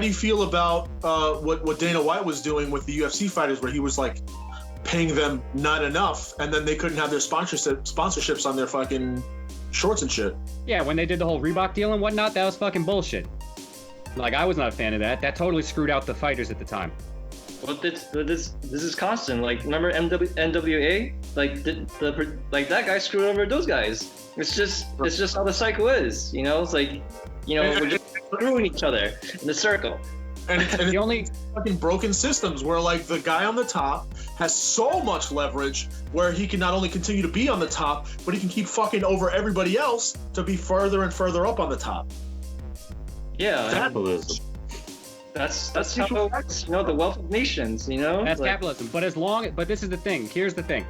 do you feel about what Dana White was doing with the UFC fighters, where he was like paying them not enough, and then they couldn't have their sponsorships on their fucking shorts and shit? Yeah, when they did the whole Reebok deal and whatnot, that was fucking bullshit. Like, I was not a fan of that. That totally screwed out the fighters at the time. Well, this is constant. Like, remember NWA? Like, like that guy screwed over those guys. It's just how the cycle is. You know, it's like, you know, we're just screwing each other in the circle. And The only fucking broken systems where like the guy on the top has so much leverage where he can not only continue to be on the top, but he can keep fucking over everybody else to be further and further up on the top. Yeah, Capitalism. that's how it works. You know, the wealth of nations. You know, that's like, capitalism. But this is the thing. Here's the thing.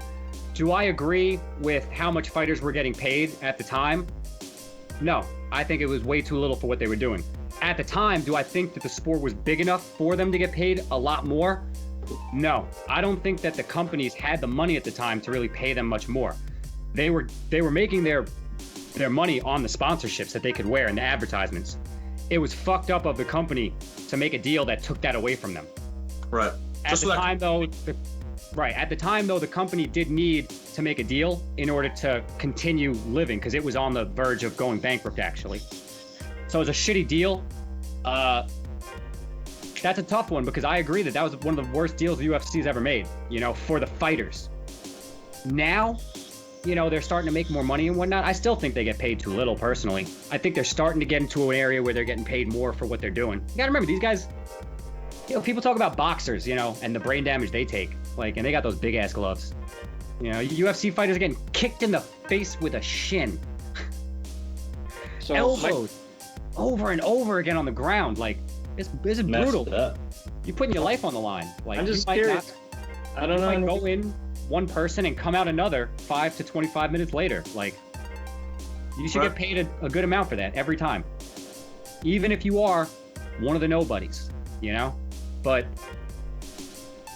Do I agree with how much fighters were getting paid at the time? No, I think it was way too little for what they were doing. At the time, do I think that the sport was big enough for them to get paid a lot more? No, I don't think that the companies had the money at the time to really pay them much more. They were making their money on the sponsorships that they could wear and the advertisements. It was fucked up of the company to make a deal that took that away from them. Right. At the time, though, the company did need to make a deal in order to continue living, because it was on the verge of going bankrupt, actually. So it was a shitty deal. That's a tough one, because I agree that was one of the worst deals the UFC's ever made, you know, for the fighters. Now, you know, they're starting to make more money and whatnot. I still think they get paid too little, personally. I think they're starting to get into an area where they're getting paid more for what they're doing. You gotta remember, these guys, you know, people talk about boxers, you know, and the brain damage they take. Like, and they got those big ass gloves. You know, UFC fighters are getting kicked in the face with a shin. so Elbows. Over and over again on the ground. Like, this is brutal. You're putting your life on the line. Like, I'm just you might curious. I don't know. You might go in one person and come out another 5 to 25 minutes later. Like, you should get paid a good amount for that every time, even if you are one of the nobodies, you know. But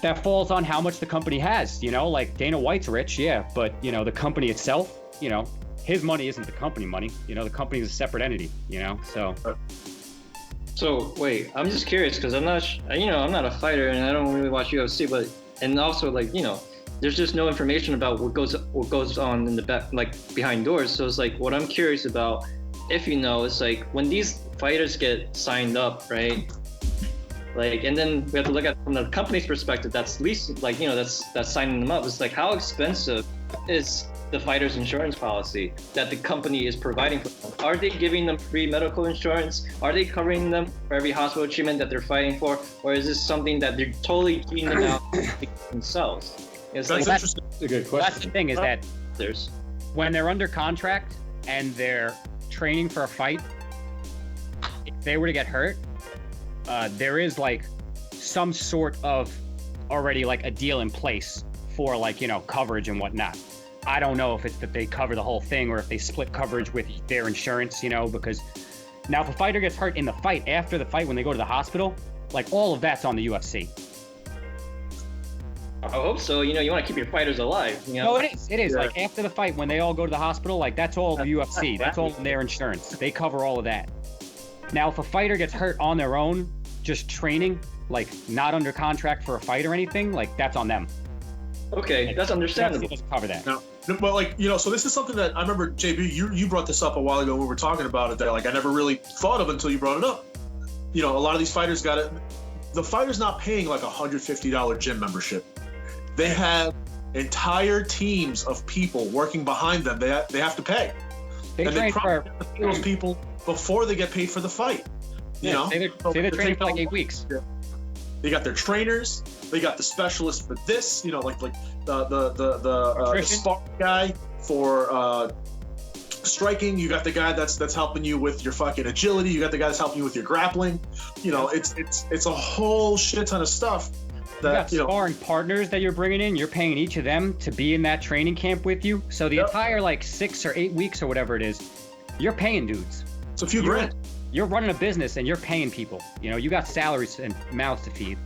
that falls on how much the company has, you know. Like, Dana White's rich, yeah, but you know, the company itself, you know, his money isn't the company money. You know, the company is a separate entity, you know. So wait, I'm just curious, because I'm not a fighter and I don't really watch UFC, but and also, like, you know, there's just no information about what goes on in the back, like behind doors. So it's like, what I'm curious about, if you know, it's like when these fighters get signed up, right? Like, and then we have to look at from the company's perspective. That's least, like, you know, that's signing them up. It's like, how expensive is the fighter's insurance policy that the company is providing for them? Are they giving them free medical insurance? Are they covering them for every hospital treatment that they're fighting for? Or is this something that they're totally cheating them out themselves? It's That's like, interesting. That's a good question. That's the thing, is that there's when they're under contract and they're training for a fight, if they were to get hurt, there is like some sort of already like a deal in place for, like, you know, coverage and whatnot. I don't know if it's that they cover the whole thing or if they split coverage with their insurance, you know, because now if a fighter gets hurt in the fight, after the fight, when they go to the hospital, like, all of that's on the UFC. I hope so. You know, you want to keep your fighters alive. You know? No, it is. Yeah. Like, after the fight, when they all go to the hospital, like, that's all the UFC. That's all their insurance. They cover all of that. Now, if a fighter gets hurt on their own, just training, like, not under contract for a fight or anything, like, that's on them. Okay, that's understandable. UFC doesn't cover that. No, but like, you know, so this is something that I remember, JB, you brought this up a while ago when we were talking about it, that like I never really thought of until you brought it up. You know, a lot of these fighters got it. The fighter's not paying like $150 gym membership. They have entire teams of people working behind them. They have to pay. They and train they probably have to pay those people before they get paid for the fight. You know, say they're training for like 8 weeks. They got their trainers. They got the specialist for this. You know, like the sparring guy for striking. You got the guy that's helping you with your fucking agility. You got the guy that's helping you with your grappling. You know, it's a whole shit ton of stuff. That, you got sparring partners that you're bringing in. You're paying each of them to be in that training camp with you. So the entire like 6 or 8 weeks or whatever it is, you're paying dudes. It's a few grand. You're running a business and you're paying people. You know, you got salaries and mouths to feed.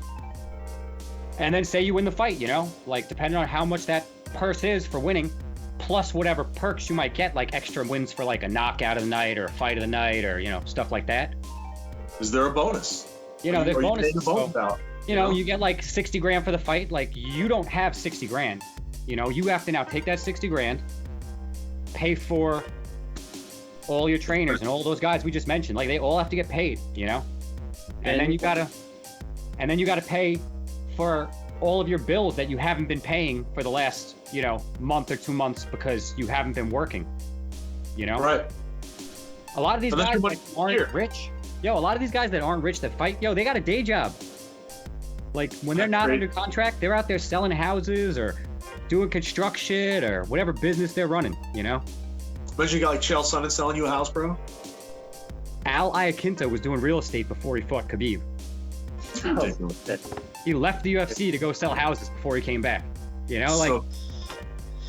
And then say you win the fight, you know, like depending on how much that purse is for winning, plus whatever perks you might get, like extra wins for like a knockout of the night or a fight of the night or, you know, stuff like that. Is there a bonus? You know, there's Or you pay the bonuses. bonus So, out. you know, you get like 60 grand for the fight. Like, you don't have 60 grand. You know, you have to now take that 60 grand, pay for all your trainers and all those guys we just mentioned. Like, they all have to get paid, you know? And then you gotta pay for all of your bills that you haven't been paying for the last, you know, month or 2 months because you haven't been working, you know? Right. A lot of these But that's guys too that much aren't here. rich, a lot of these guys that aren't rich that fight, they got a day job. Like, when they're not under contract, they're out there selling houses or doing construction or whatever business they're running, you know? Imagine you got like Chael Sonnen selling you a house, bro. Al Iaquinta was doing real estate before he fought Khabib. It's ridiculous. He left the UFC to go sell houses before he came back. You know, like, So-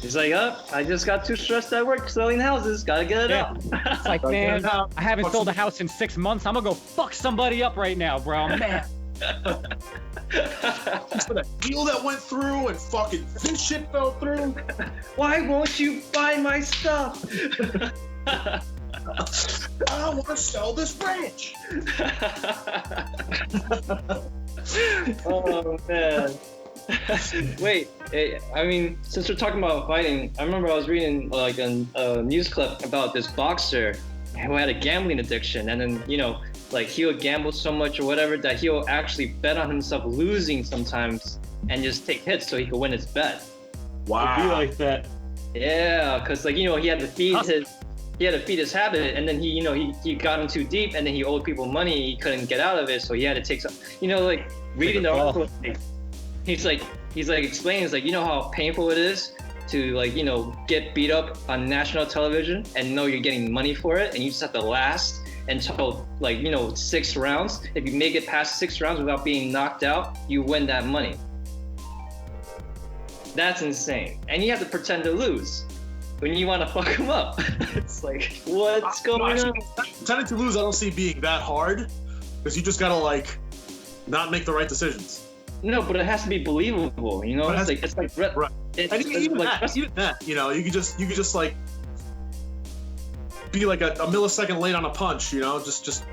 He's like, I just got too stressed at work selling houses. Gotta get it Yeah. out. it's like, Gotta get man, it out. I haven't Fuck sold a some- house in 6 months. I'm gonna go fuck somebody up right now, bro. Man. Thanks for that deal that went through and fucking this shit fell through. Why won't you buy my stuff? I want to sell this ranch. Oh man. Wait, I mean, since we're talking about fighting, I remember I was reading like a news clip about this boxer who had a gambling addiction, and then like he would gamble so much or whatever that he'll actually bet on himself losing sometimes and just take hits so he could win his bet. Be Wow. like that. Yeah, because like he had to feed his habit, and then he got in too deep, and then he owed people money, he couldn't get out of it, so he had to take some, like reading the article, he's like explaining, it's like, how painful it is to like get beat up on national television and know you're getting money for it, and you just have to last until like 6 rounds. If you make it past 6 rounds without being knocked out, you win that money. That's insane. And you have to pretend to lose when you want to fuck them up. It's like, what's going on? Pretending to lose, I don't see being that hard, because you just gotta like not make the right decisions. No, but it has to be believable, But it has- It's like Right. it's, And even like that, you could just like be like a millisecond late on a punch, just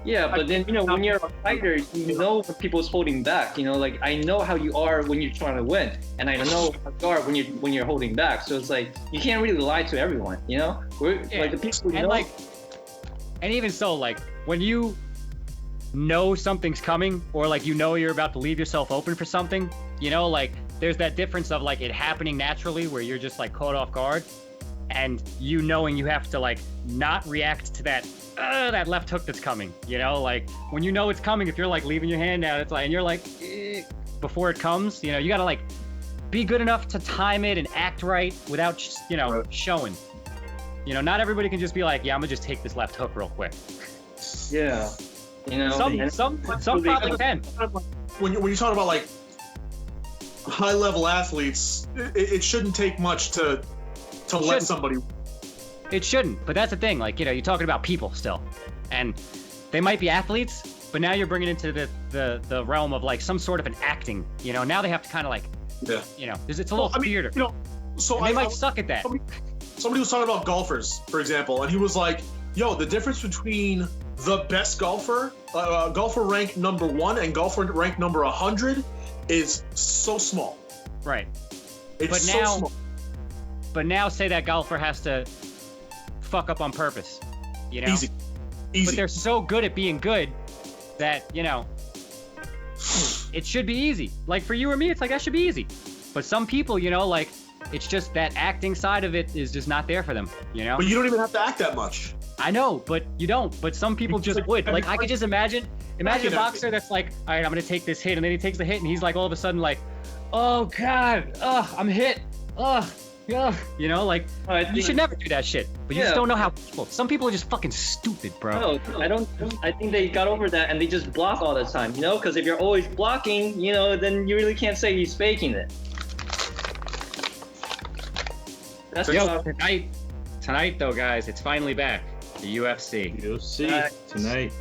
yeah, but then when you're a fighter, when people's holding back. Like I know how you are when you're trying to win, and I know how you are when you're holding back. So it's like you can't really lie to everyone. Like the people who and know. like, and even so, like, when you know something's coming, or like you're about to leave yourself open for something, like there's that difference of like it happening naturally where you're just like caught off guard, and knowing you have to like not react to that left hook that's coming. Like when it's coming, if you're like leaving your hand out, it's like, and you're like before it comes, you gotta like be good enough to time it and act right without showing. Not everybody can just be like, yeah, I'm gonna just take this left hook real quick. Yeah. Some probably can. when you talk about like high level athletes, it shouldn't take much to let shouldn't. somebody. It shouldn't, but that's the thing. Like, you're talking about people still, and they might be athletes, but now you're bringing into the realm of like some sort of an acting. Now they have to kind of like, Yeah. it's a little theater. So And they might suck at that. Somebody was talking about golfers, for example, and he was like, "Yo, the difference between the best golfer ranked number 1 and golfer ranked number 100 is so small. Right. It's But so now- small. But now say that golfer has to fuck up on purpose. Easy. But they're so good at being good that, it should be easy. Like for you or me, it's like that should be easy. But some people, like it's just that acting side of it is just not there for them, But you don't even have to act that much. I know, but you don't. But some people just would. Like I could just imagine a boxer that's like, all right, I'm gonna take this hit, and then he takes the hit, and he's like all of a sudden like, oh god, I'm hit, yeah, like you should never do that shit. But you just don't know how people. Some people are just fucking stupid, bro. No, I think they got over that and they just block all the time, because if you're always blocking, then you really can't say he's faking it. That's Tonight though, guys, it's finally back. The UFC. UFC tonight.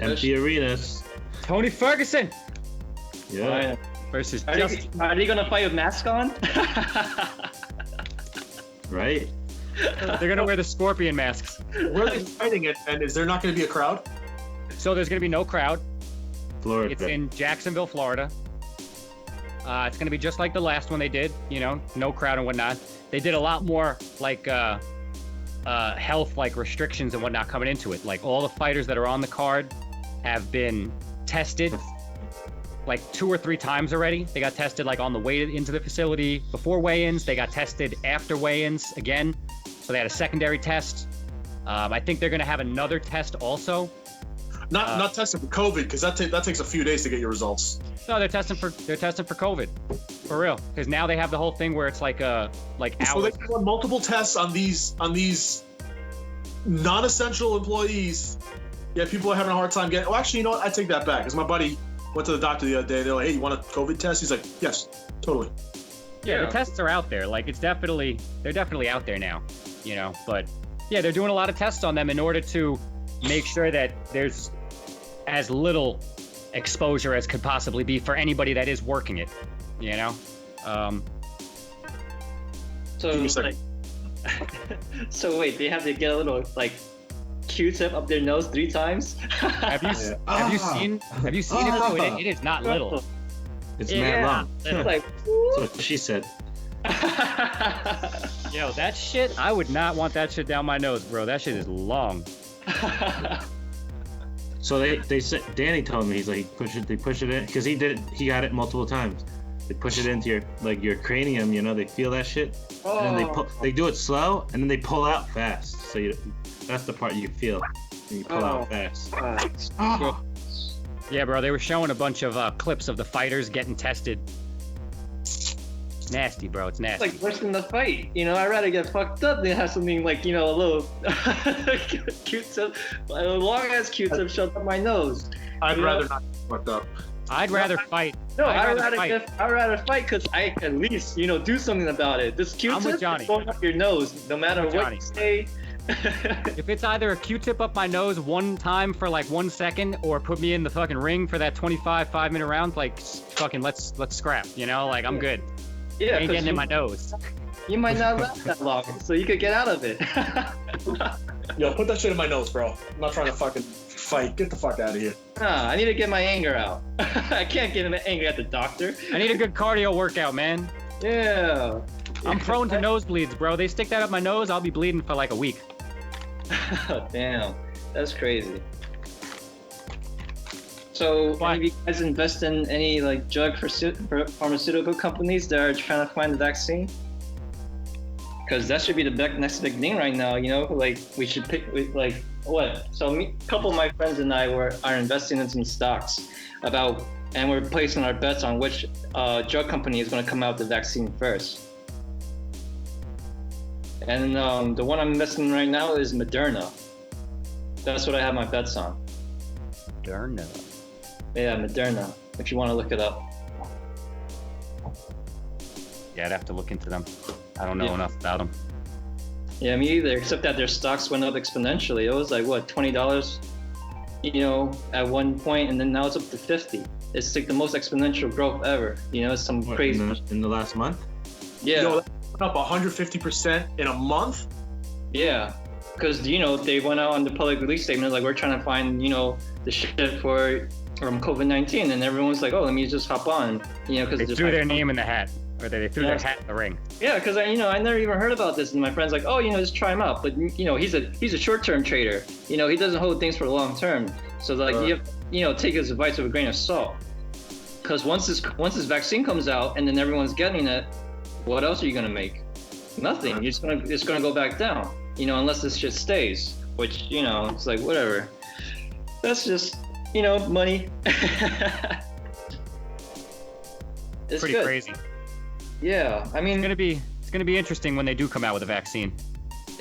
Empty arenas. Tony Ferguson Yeah. versus Are they gonna fight with masks on? Right. They're gonna wear the scorpion masks. Where are they fighting it, and is there not going to be a crowd? So there's going to be no crowd. Florida. It's in Jacksonville, Florida. It's going to be just like the last one they did, you know, no crowd and whatnot. They did a lot more like health like restrictions and whatnot coming into it. Like all the fighters that are on the card have been tested like 2 or 3 times already. They got tested like on the way into the facility before weigh-ins. They got tested after weigh-ins again. So they had a secondary test. I think they're going to have another test also. Not testing for COVID, because that takes a few days to get your results. No, they're testing for COVID, for real. Because now they have the whole thing where it's like hours. So they run multiple tests on these non-essential employees. Yeah, people are having a hard time getting. Well, actually, you know what? I take that back. Because my buddy went to the doctor the other day. They're like, "Hey, you want a COVID test?" He's like, "Yes, totally." Yeah, the tests are out there. Like they're definitely out there now. You know, but yeah, they're doing a lot of tests on them in order to make sure that there's as little exposure as could possibly be for anybody that is working it, you know? So wait, they have to get a little like Q-tip up their nose 3 times? Have you seen it, bro? It is not little. It's mad long. It's like, That's what she said. Yo, that shit, I would not want that shit down my nose, bro. That shit is long. So they said, Danny told me, he's like, they push it in, because he got it multiple times. They push it into your cranium, you know, they feel that shit. And then they do it slow, and then they pull out fast. So that's the part you feel when you pull out fast. Yeah, bro, they were showing a bunch of clips of the fighters getting tested. Nasty, bro. It's nasty. It's like worse than the fight. You know, I'd rather get fucked up than have something like, you know, a little Q-tip, a long ass Q-tip shoved up my nose. I'd rather not get fucked up. I'd rather fight. No, I'd rather fight because I can at least, you know, do something about it. This Q-tip is going up your nose, no matter what you say. If it's either a Q-tip up my nose one time for like 1 second, or put me in the fucking ring for that 5-minute round, like fucking let's scrap. You know, like I'm good. Yeah, ain't getting in my nose. You might not last that long, so you could get out of it. Yo, put that shit in my nose, bro. I'm not trying to fucking fight. Get the fuck out of here. I need to get my anger out. I can't get my anger at the doctor. I need a good cardio workout, man. Yeah. I'm prone to nosebleeds, bro. They stick that up my nose, I'll be bleeding for like a week. Damn, that's crazy. So, have you guys invest in any like drug for pharmaceutical companies that are trying to find the vaccine? Because that should be the next big thing right now. You know, like we should pick like what? So, a couple of my friends and I are investing in some stocks and we're placing our bets on which drug company is going to come out with the vaccine first. And the one I'm investing in right now is Moderna. That's what I have my bets on. Moderna. Yeah, Moderna, if you want to look it up. Yeah, I'd have to look into them. I don't know enough about them. Yeah, me either, except that their stocks went up exponentially. It was like, what, $20, you know, at one point, and then now it's up to 50. It's like the most exponential growth ever. You know, it's some crazy. In the last month? Yeah. Yo, up 150% in a month? Yeah. Because, you know, they went out on the public release statement, like, we're trying to find, you know, the shit from COVID-19, and everyone's like, oh, let me just hop on, you know, because they threw their name in the hat, or they threw their hat in the ring. Yeah, because I never even heard about this, and my friend's like, oh, you know, just try him out, but you know, he's a short-term trader, you know, he doesn't hold things for the long term, so like you have, you know, take his advice with a grain of salt, because once this vaccine comes out and then everyone's getting it, what else are you gonna make? Nothing. It's gonna go back down, you know, unless this shit stays, which, you know, it's like whatever. That's just, you know, money. It's pretty good. Crazy. Yeah, I mean, it's gonna be interesting when they do come out with a vaccine.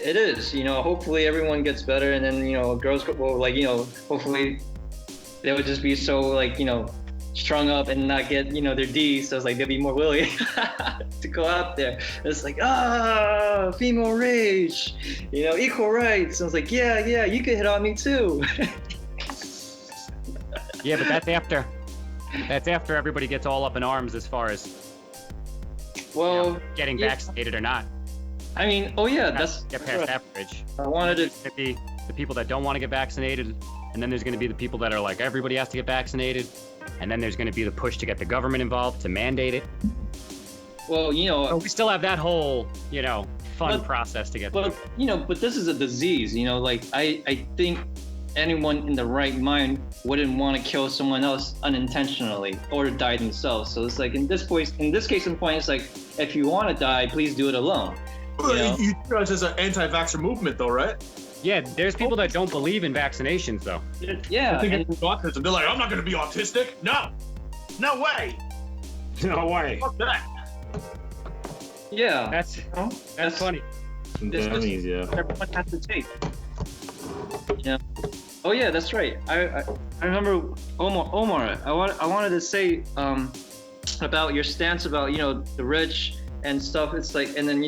It is, you know. Hopefully everyone gets better, and then, you know, girls will, like, you know, hopefully they would just be so, like, you know, strung up and not get, you know, their D, so it's like they'll be more willing to go out there. It's like, female rage, you know, equal rights. I was like, yeah, you could hit on me too. Yeah, but that's after everybody gets all up in arms as far as getting vaccinated or not. I mean, oh yeah, that's get past that bridge. I wanted to be the people that don't want to get vaccinated and then there's going to be the people that are like, everybody has to get vaccinated, and then there's going to be the push to get the government involved to mandate it. Well, So we still have that whole, fun process to get through. But this is a disease, like I think anyone in the right mind wouldn't want to kill someone else unintentionally or die themselves. So it's like in this case in point, it's like, if you want to die, please do it alone. You guys as an anti-vaxxer movement, though, right? Yeah, there's people that don't believe in vaccinations, though. Yeah. I think it's autism. They're like, I'm not going to be autistic. No way. No way. Fuck that. Yeah. That's funny. Dummies, yeah. Everyone has to take. Oh yeah, that's right. I remember Omar. I wanted to say about your stance about the rich and stuff. It's like, and then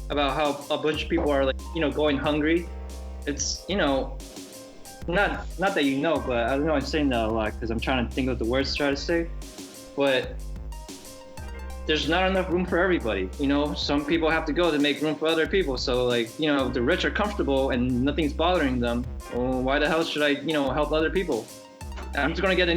about how a bunch of people are like going hungry. It's not that but I don't know. I'm saying that a lot because I'm trying to think of the words to try to say, but there's not enough room for everybody. Some people have to go to make room for other people. So like, if the rich are comfortable and nothing's bothering them, well, why the hell should I, help other people? I'm just gonna get a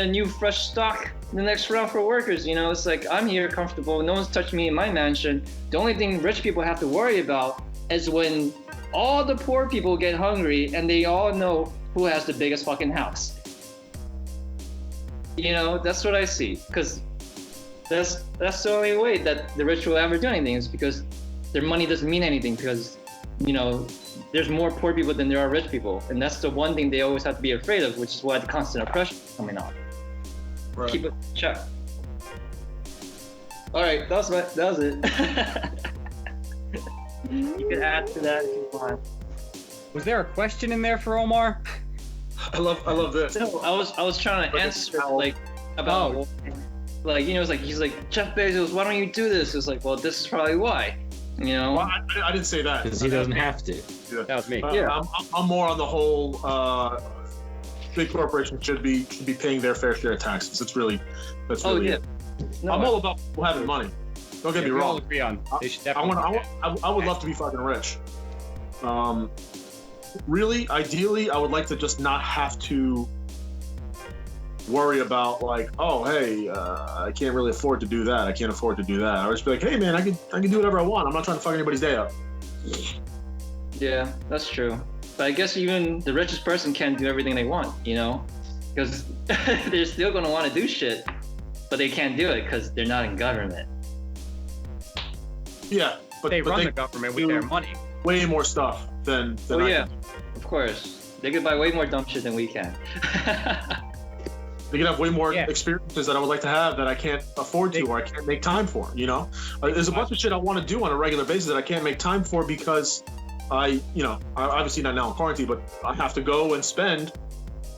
new fresh stock in the next round for workers. It's like, I'm here comfortable. No one's touching me in my mansion. The only thing rich people have to worry about is when all the poor people get hungry and they all know who has the biggest fucking house. That's what I see. Because that's the only way that the rich will ever do anything, is because their money doesn't mean anything, because there's more poor people than there are rich people, and that's the one thing they always have to be afraid of, which is why the constant oppression is coming on. Right. Keep it in check. All right, that was it. You can add to that if you want. Was there a question in there for Omar? I love this. No, I was trying to answer like about like it's like he's like, Jeff Bezos, why don't you do this? It's like, well, this is probably why. Well, I didn't say that. Because he doesn't have to. Yeah. That was me. I'm more on the whole. Big corporations should be paying their fair share of taxes. That's really. Yeah. No, I'm all about people having money. Don't get me we all wrong. agree on. They should I definitely. would love to be fucking rich. Really, ideally, I would like to just not have to worry about like, oh, hey, I can't really afford to do that. I can't afford to do that. I would just be like, hey, man, I can do whatever I want. I'm not trying to fuck anybody's day up. Yeah, that's true. But I guess even the richest person can't do everything they want, because they're still gonna want to do shit, but they can't do it because they're not in government. Yeah, but they run the government with their money. Way more stuff than Oh yeah, of course. They could buy way more dumb shit than we can. They can have way more experiences that I would like to have that I can't afford to or I can't make time for. There's a bunch of shit I want to do on a regular basis that I can't make time for because I obviously not now in quarantine, but I have to go and spend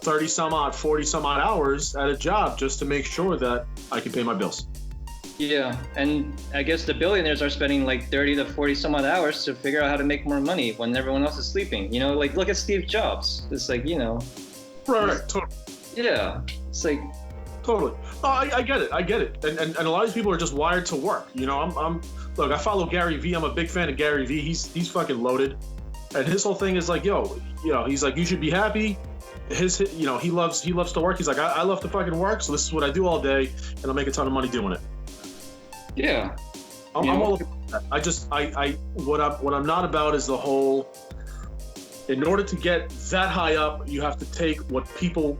40 some odd hours at a job just to make sure that I can pay my bills. Yeah, and I guess the billionaires are spending like 30 to 40 some odd hours to figure out how to make more money when everyone else is sleeping. Like look at Steve Jobs. It's like, Right, totally. Yeah, it's like totally. Oh, I get it, and a lot of these people are just wired to work. Look, I follow Gary Vee. I'm a big fan of Gary Vee. He's fucking loaded, and his whole thing is like, he's like, you should be happy. He loves to work. He's like, I love to fucking work, so this is what I do all day, and I'll make a ton of money doing it. Yeah, I'm all about that. What I'm not about is the whole. In order to get that high up, you have to take what people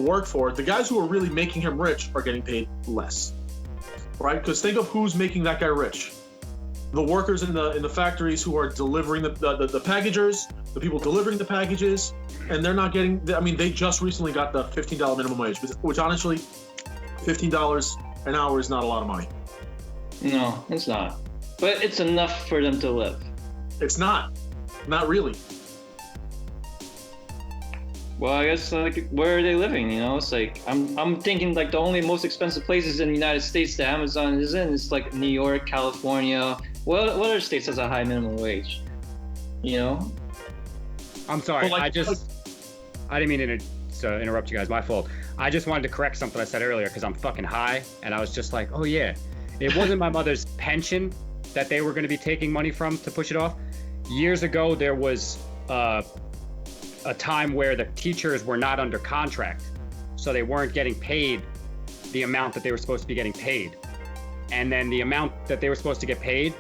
work for. The guys who are really making him rich are getting paid less, right? Because think of who's making that guy rich. The workers in the factories who are delivering the packagers, the people delivering the packages, and they're not getting. I mean, they just recently got the $15 minimum wage, which honestly, $15 an hour is not a lot of money. No, it's not. But it's enough for them to live. It's not really. Well, I guess like where are they living? It's like I'm thinking like the only most expensive places in the United States that Amazon is in is like New York, California. What other states has a high minimum wage? I'm sorry. Well, I didn't mean to interrupt you guys. My fault. I just wanted to correct something I said earlier because I'm fucking high, and I was just like, oh yeah, it wasn't my mother's pension that they were going to be taking money from to push it off. Years ago, there was a time where the teachers were not under contract, so they weren't getting paid the amount that they were supposed to be getting paid. And then the amount that they were supposed to get paid,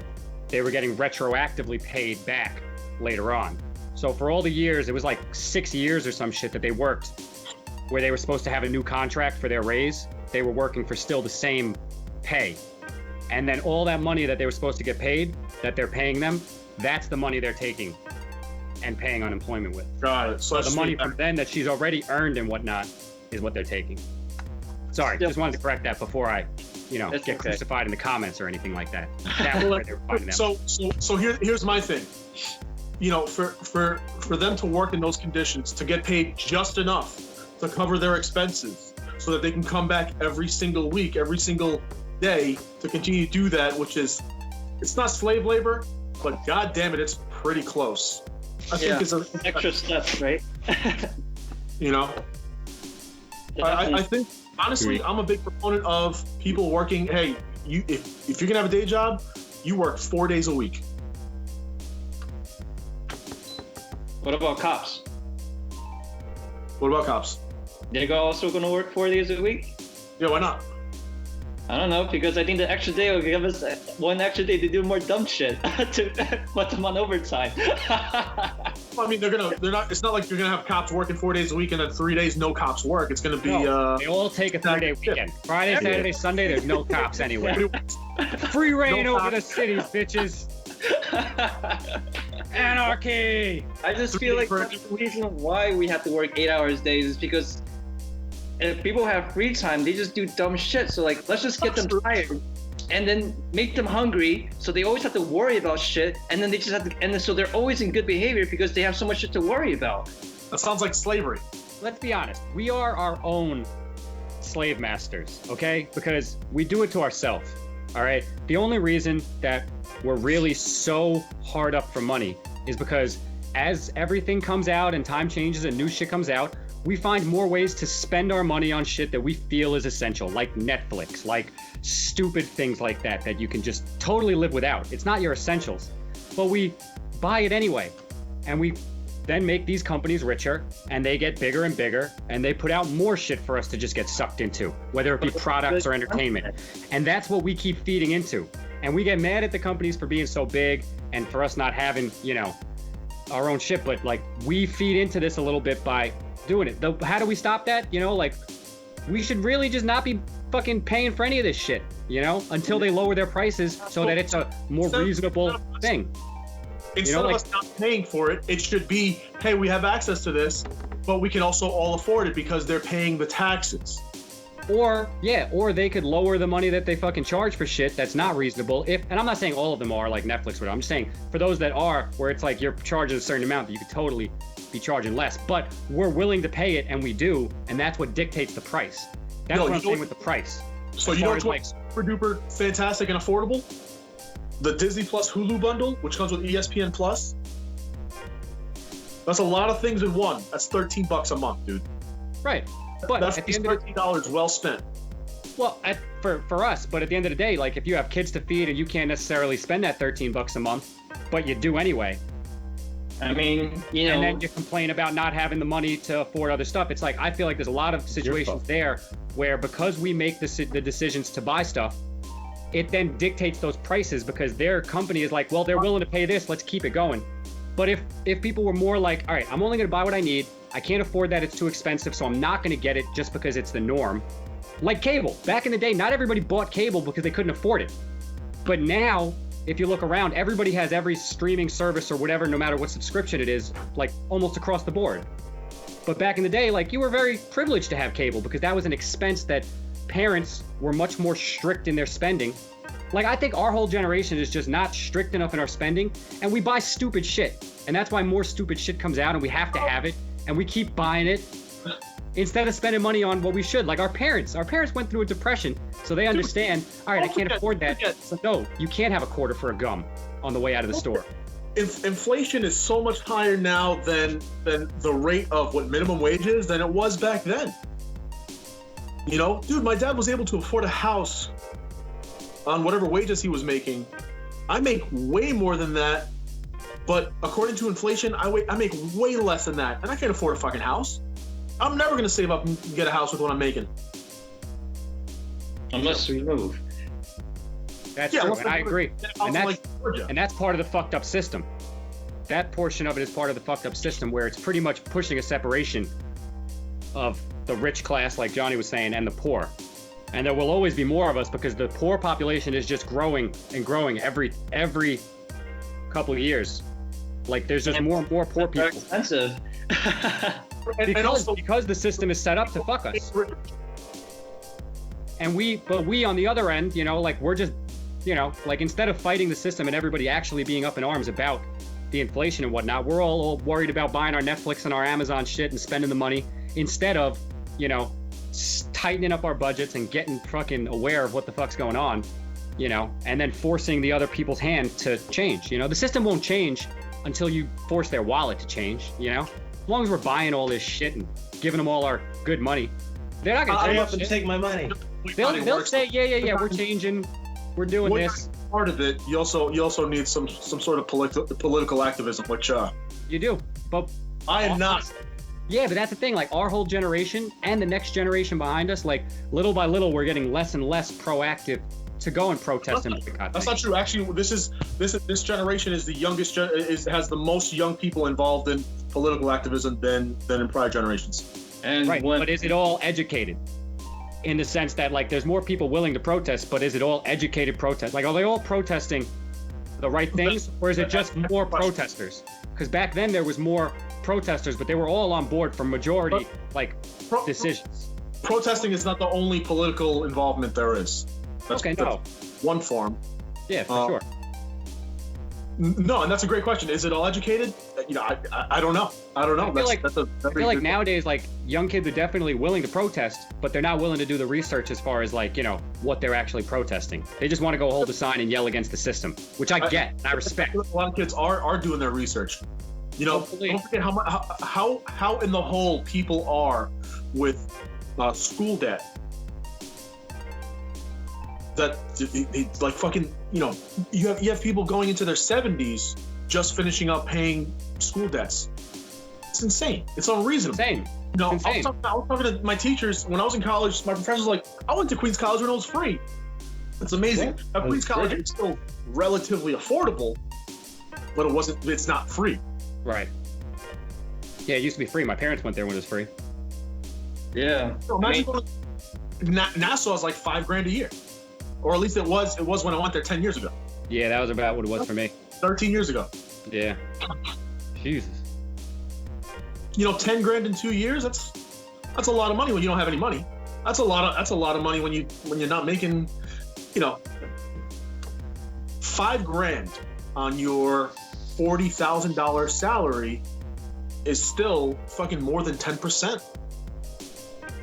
they were getting retroactively paid back later on. So for all the years, it was like 6 years or some shit that they worked where they were supposed to have a new contract for their raise. They were working for still the same pay. And then all that money that they were supposed to get paid, that they're paying them, that's the money they're taking and paying unemployment with. Got it. So the money from then that she's already earned and whatnot is what they're taking. Sorry, just wanted to correct that before I, get crucified in the comments or anything like that. That's where they were finding them. So here's my thing. For them to work in those conditions, to get paid just enough to cover their expenses so that they can come back every single week, every single day to continue to do that, which is, it's not slave labor, but god damn it, it's pretty close. I think it's an extra steps, right? I think, honestly, I'm a big proponent of people working, hey, if you're gonna have a day job, you work 4 days a week. What about cops? What about cops? They're also gonna work 4 days a week? Yeah, why not? I don't know, because I think the extra day will give us one extra day to do more dumb shit to put them on overtime. I mean, it's not like you're gonna have cops working 4 days a week and then 3 days no cops work. It's gonna be they all take a 3-day weekend. Friday, Saturday, Sunday, there's no cops anywhere. Free reign over the cities, bitches. Anarchy. I just feel like the reason why we have to work 8 hours days is because if people have free time, they just do dumb shit. So like, let's just get them tired and then make them hungry. So they always have to worry about shit. And then they just have to, and then, so they're always in good behavior because they have so much shit to worry about. That sounds like slavery. Let's be honest. We are our own slave masters, okay? Because we do it to ourselves, all right? The only reason that we're really so hard up for money is because as everything comes out and time changes and new shit comes out, we find more ways to spend our money on shit that we feel is essential, like Netflix, like stupid things like that, that you can just totally live without. It's not your essentials, but we buy it anyway. And we then make these companies richer and they get bigger and bigger and they put out more shit for us to just get sucked into, whether it be products or entertainment. And that's what we keep feeding into. And we get mad at the companies for being so big and for us not having, our own shit, but like we feed into this a little bit by doing it. How do we stop that? We should really just not be fucking paying for any of this shit, until they lower their prices so that it's a more reasonable thing. Instead of us not paying for it, it should be, hey, we have access to this, but we can also all afford it because they're paying the taxes. Or they could lower the money that they fucking charge for shit that's not reasonable. And I'm not saying all of them are like Netflix or whatever. I'm just saying for those that are, where it's like you're charging a certain amount that you could totally be charging less. But we're willing to pay it, and we do, and that's what dictates the price. That's what I'm saying with the price. So you know what's super duper fantastic and affordable? The Disney Plus Hulu bundle, which comes with ESPN Plus. That's a lot of things in one. That's $13 a month, dude. Right. But that's $13 well spent. Well, for us, but at the end of the day, like if you have kids to feed and you can't necessarily spend that $13 a month, but you do anyway. I mean, And then you complain about not having the money to afford other stuff. It's like, I feel like there's a lot of situations there where because we make the decisions to buy stuff, it then dictates those prices because their company is like, well, they're willing to pay this, let's keep it going. But if people were more like, all right, I'm only gonna buy what I need, I can't afford that, it's too expensive, so I'm not gonna get it just because it's the norm. Like cable. Back in the day, not everybody bought cable because they couldn't afford it. But now, if you look around, everybody has every streaming service or whatever, no matter what subscription it is, like almost across the board. But back in the day, like you were very privileged to have cable because that was an expense that parents were much more strict in their spending. Like I think our whole generation is just not strict enough in our spending, and we buy stupid shit. And that's why more stupid shit comes out and we have to have it, and we keep buying it instead of spending money on what we should. Like our parents went through a depression, so they understand, all right, I can't afford that. So no, you can't have a quarter for a gum on the way out of the store. Inflation is so much higher now than the rate of what minimum wage is than it was back then. Dude, my dad was able to afford a house on whatever wages he was making. I make way more than that, But according to inflation, I make way less than that, and I can't afford a fucking house. I'm never gonna save up and get a house with what I'm making. Unless we move. That's true, and I agree. And that's part of the fucked up system. That portion of it is part of the fucked up system where it's pretty much pushing a separation of the rich class, like Johhny was saying, and the poor. And there will always be more of us because the poor population is just growing and growing every couple of years. Like there's just more and more poor people. Expensive. because the system is set up to fuck us. And we on the other end, you know, like we're just, you know, like instead of fighting the system and everybody actually being up in arms about the inflation and whatnot, we're all worried about buying our Netflix and our Amazon shit and spending the money instead of, you know, tightening up our budgets and getting fucking aware of what the fuck's going on, you know, and then forcing the other people's hand to change. You know, the system won't change until you force their wallet to change, you know? As long as we're buying all this shit and giving them all our good money, they're not gonna Hurry up and take my money. They'll say, yeah, we're changing, we're doing this. Part of it, you also need some sort of political activism, which you do, but I am not. Yeah, but that's the thing. Like our whole generation and the next generation behind us, like little by little, we're getting less and less proactive to go and protest and boycott. That's not true. Actually, this generation is the youngest. Has the most young people involved in political activism than in prior generations. And right, but is it all educated? In the sense that like there's more people willing to protest, but is it all educated protest? Like are they all protesting the right things, or is it just more protesters? Because back then there was more protesters, but they were all on board for majority decisions. Protesting is not the only political involvement there is. That's one form. Yeah, for sure. No, and that's a great question. Is it all educated? You know, I don't know. I don't know. I feel like nowadays, like young kids are definitely willing to protest, but they're not willing to do the research as far as like, you know, what they're actually protesting. They just want to go hold a sign and yell against the system, which I get and I respect. A lot of kids are doing their research. You know, don't forget how in the hole people are with school debt. That it's like fucking, you know, you have people going into their 70s just finishing up paying school debts. It's insane. It's unreasonable. Insane. You know, insane. I was talking to my teachers when I was in college. My professors were like, I went to Queens College when it was free. It's amazing. Now, Queens College is still relatively affordable, but it's not free. Right. Yeah, it used to be free. My parents went there when it was free. Yeah. So imagine Nassau is like $5,000 a year. Or at least it was when I went there 10 years ago. Yeah, that was about what it was for me. 13 years ago. Yeah. Jesus. You know, $10,000 in 2 years, that's a lot of money when you don't have any money. That's a lot of money when you're not making, you know, $5,000 on your $40,000 salary is still fucking more than 10%.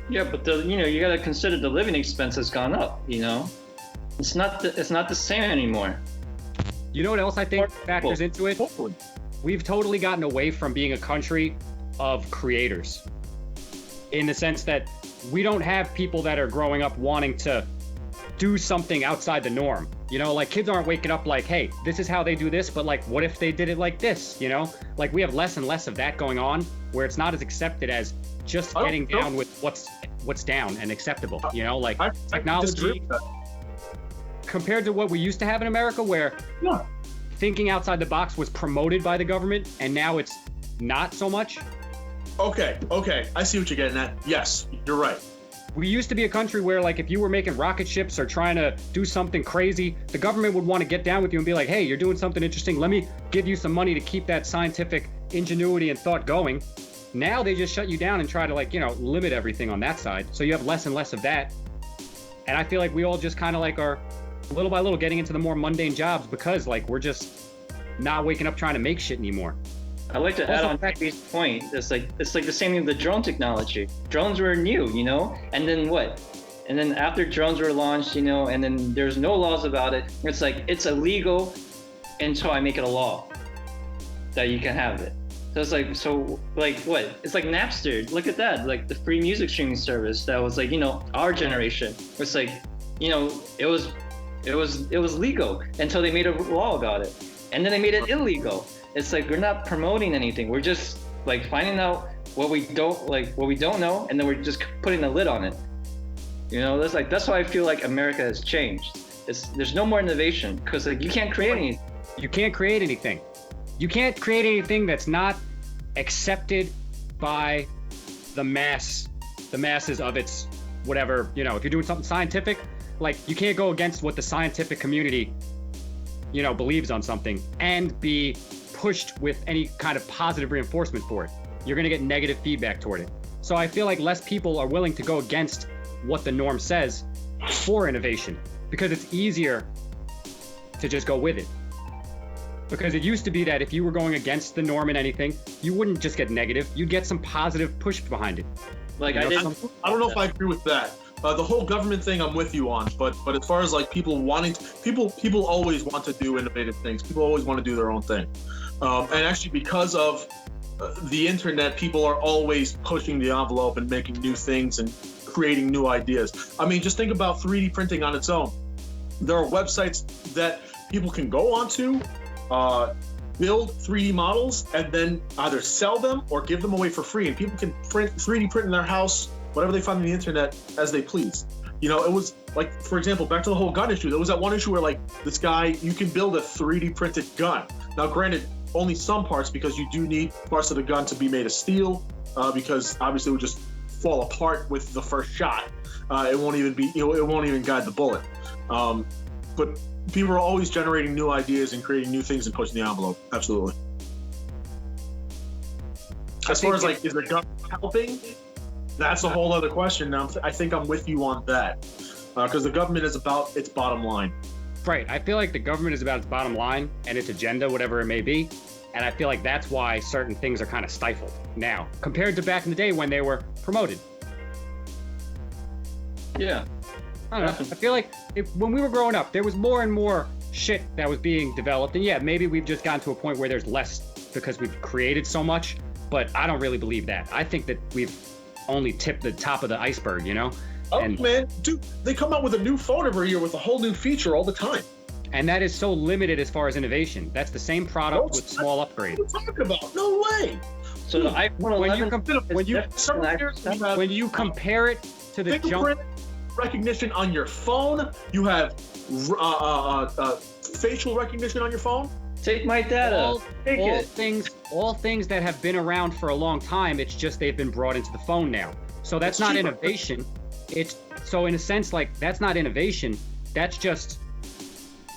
Yeah, but you got to consider the living expense has gone up, you know? It's not the same anymore. You know what else I think factors into it? Hopefully. We've totally gotten away from being a country of creators. In the sense that we don't have people that are growing up wanting to do something outside the norm. You know, like kids aren't waking up like, hey, this is how they do this, but like, what if they did it like this? You know, like we have less and less of that going on where it's not as accepted as just getting down with what's down and acceptable. You know, like technology compared to what we used to have in America where thinking outside the box was promoted by the government and now it's not so much. Okay. I see what you're getting at. Yes, you're right. We used to be a country where, like, if you were making rocket ships or trying to do something crazy, the government would want to get down with you and be like, hey, you're doing something interesting. Let me give you some money to keep that scientific ingenuity and thought going. Now they just shut you down and try to, like, you know, limit everything on that side. So you have less and less of that. And I feel like we all just kind of, like, are little by little getting into the more mundane jobs because, like, we're just not waking up trying to make shit anymore. I'd like to add on Pepe's point. It's like the same thing with the drone technology. Drones were new, you know, and then what? And then after drones were launched, you know, and then there's no laws about it. It's like it's illegal until I make it a law that you can have it. So what? It's like Napster. Look at that, like the free music streaming service that was like, you know, our generation. It's like, you know, it was legal until they made a law about it. and then they made it illegal. It's like we're not promoting anything. We're just like finding out what we don't know, and then we're just putting a lid on it. You know, that's why I feel like America has changed. There's no more innovation because like you can't create anything. You can't create anything. You can't create anything that's not accepted by the masses of its whatever. You know, if you're doing something scientific, like you can't go against what the scientific community, you know, believes on something and be pushed with any kind of positive reinforcement for it. You're going to get negative feedback toward it. So I feel like less people are willing to go against what the norm says for innovation because it's easier to just go with it. Because it used to be that if you were going against the norm in anything, you wouldn't just get negative, you'd get some positive push behind it. Like I don't know if I agree with that. The whole government thing I'm with you on, but as far as like people wanting to, people always want to do innovative things. People always want to do their own thing. And actually because of the internet, people are always pushing the envelope and making new things and creating new ideas. I mean, just think about 3D printing on its own. There are websites that people can go onto, build 3D models, and then either sell them or give them away for free. And people can 3D print in their house, whatever they find on the internet, as they please. You know, it was like, for example, back to the whole gun issue. There was that one issue where like this guy, you can build a 3D printed gun. Now, granted, only some parts because you do need parts of the gun to be made of steel because obviously it would just fall apart with the first shot. It won't even be, it won't even guide the bullet. But people are always generating new ideas and creating new things and pushing the envelope. Absolutely. As far as like, is the government helping? That's a whole other question. Now, I think I'm with you on that because the government is about its bottom line. Right. I feel like the government is about its bottom line and its agenda, whatever it may be. And I feel like that's why certain things are kind of stifled now compared to back in the day when they were promoted. Yeah. I don't know. I feel like when we were growing up, there was more and more shit that was being developed. And yeah, maybe we've just gotten to a point where there's less because we've created so much. But I don't really believe that. I think that we've only tipped the top of the iceberg, you know? Oh, man, dude, they come out with a new phone every year with a whole new feature all the time. And that is so limited as far as innovation. That's the same product with small upgrades. What are you talking about? No way. So the iPhone 11, when you compare it to the fingerprint recognition on your phone, you have facial recognition on your phone. Take my data. All things that have been around for a long time. It's just they've been brought into the phone now. So that's not innovation. So in a sense, like that's not innovation. That's just.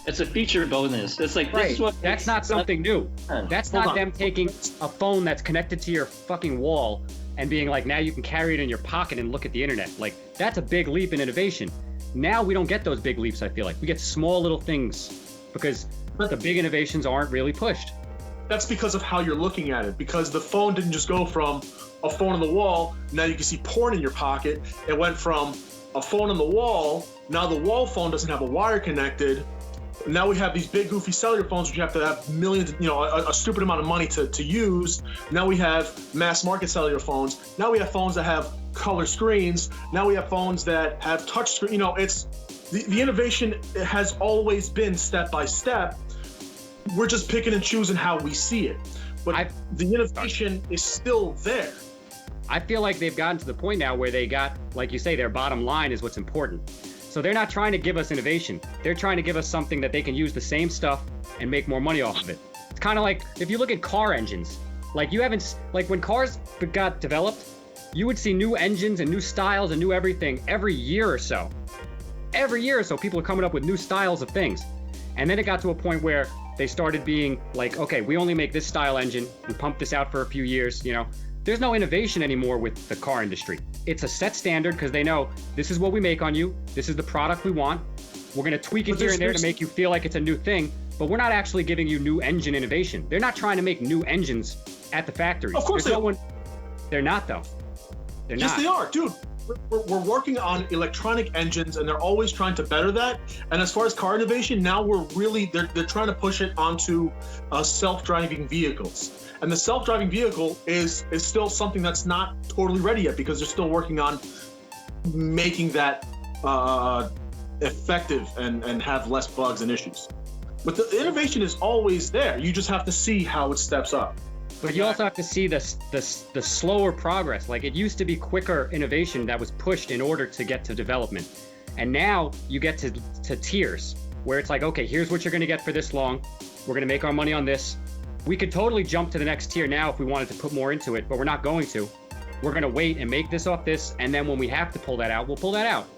It's a feature bonus. It's like this is what. That's not something new. That's not them taking a phone that's connected to your fucking wall and being like, now you can carry it in your pocket and look at the internet. Like that's a big leap in innovation. Now we don't get those big leaps. I feel like we get small little things because the big innovations aren't really pushed. That's because of how you're looking at it. Because the phone didn't just go from a phone on the wall, now you can see porn in your pocket. It went from a phone on the wall, now the wall phone doesn't have a wire connected. Now we have these big goofy cellular phones which you have to have millions, a stupid amount of money to use. Now we have mass market cellular phones. Now we have phones that have color screens. Now we have phones that have touch screen. It's the innovation has always been step by step. We're just picking and choosing how we see it. But the innovation is still there. I feel like they've gotten to the point now where they got, like you say, their bottom line is what's important. So they're not trying to give us innovation. They're trying to give us something that they can use the same stuff and make more money off of it. It's kind of like if you look at car engines, like when cars got developed, you would see new engines and new styles and new everything every year or so. Every year or so, people are coming up with new styles of things. And then it got to a point where they started being like, okay, we only make this style engine. We pump this out for a few years, There's no innovation anymore with the car industry. It's a set standard because they know this is what we make on you. This is the product we want. We're going to tweak it here and there to make you feel like it's a new thing, but we're not actually giving you new engine innovation. They're not trying to make new engines at the factories. Of course they're not, though. They're not. Yes, they are, dude. We're working on electronic engines and they're always trying to better that. And as far as car innovation, now they're trying to push it onto self-driving vehicles. And the self-driving vehicle is still something that's not totally ready yet because they're still working on making that effective and have less bugs and issues. But the innovation is always there. You just have to see how it steps up. But you also have to see the slower progress. Like, it used to be quicker innovation that was pushed in order to get to development. And now you get to tiers where it's like, okay, here's what you're going to get for this long. We're going to make our money on this. We could totally jump to the next tier now if we wanted to put more into it, but we're not going to. We're going to wait and make this off this. And then when we have to pull that out, we'll pull that out.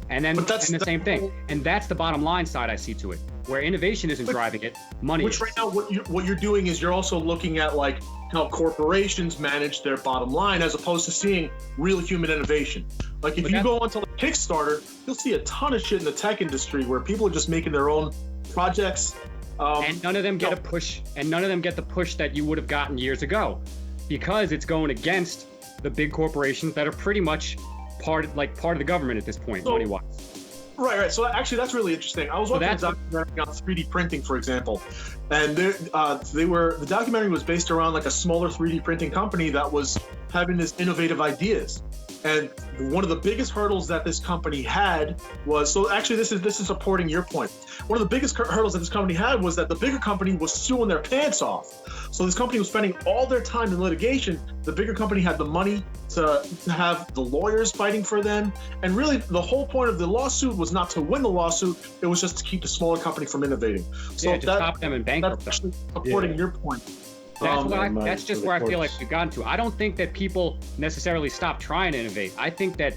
And then the same thing. And that's the bottom line side I see to it, where innovation isn't driving it, money is. Right now, what you're doing is you're also looking at like how corporations manage their bottom line as opposed to seeing real human innovation. Like if you go onto like Kickstarter, you'll see a ton of shit in the tech industry where people are just making their own projects. And none of them get a push, and none of them get the push that you would have gotten years ago, because it's going against the big corporations that are pretty much part of the government at this point, money-wise. Right. So actually, that's really interesting. I was watching a documentary on 3D printing, for example, and the documentary was based around like a smaller 3D printing company that was having this innovative ideas. And one of the biggest hurdles that this company had was, so actually this is supporting your point. One of the biggest hurdles that this company had was that the bigger company was suing their pants off. So this company was spending all their time in litigation. The bigger company had the money to have the lawyers fighting for them. And really the whole point of the lawsuit was not to win the lawsuit. It was just to keep the smaller company from innovating. So to stop them and bankrupt that's actually supporting your point. That's just where I feel like we've gotten to. I don't think that people necessarily stop trying to innovate. I think that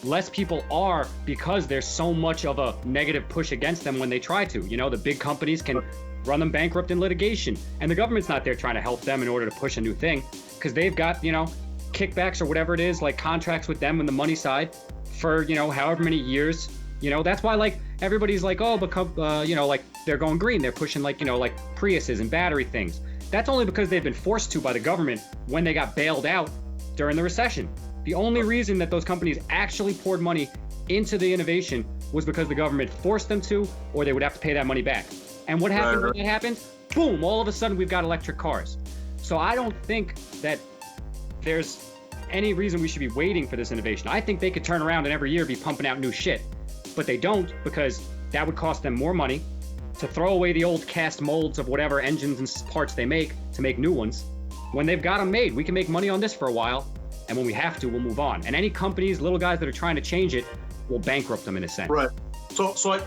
less people are, because there's so much of a negative push against them when they try to. You know, the big companies can run them bankrupt in litigation, and the government's not there trying to help them in order to push a new thing, because they've got, you know, kickbacks or whatever it is, like contracts with them on the money side for, you know, however many years. You know, that's why like everybody's like, oh, you know, like they're going green. They're pushing like, you know, like Priuses and battery things. That's only because they've been forced to by the government when they got bailed out during the recession. The only reason that those companies actually poured money into the innovation was because the government forced them to, or they would have to pay that money back. And what happened when that happened? Boom, all of a sudden we've got electric cars. So I don't think that there's any reason we should be waiting for this innovation. I think they could turn around and every year be pumping out new shit. But they don't, because that would cost them more money to throw away the old cast molds of whatever engines and parts they make to make new ones. When they've got them made, we can make money on this for a while, and when we have to, we'll move on. And any companies, little guys that are trying to change it, will bankrupt them in a sense. Right. So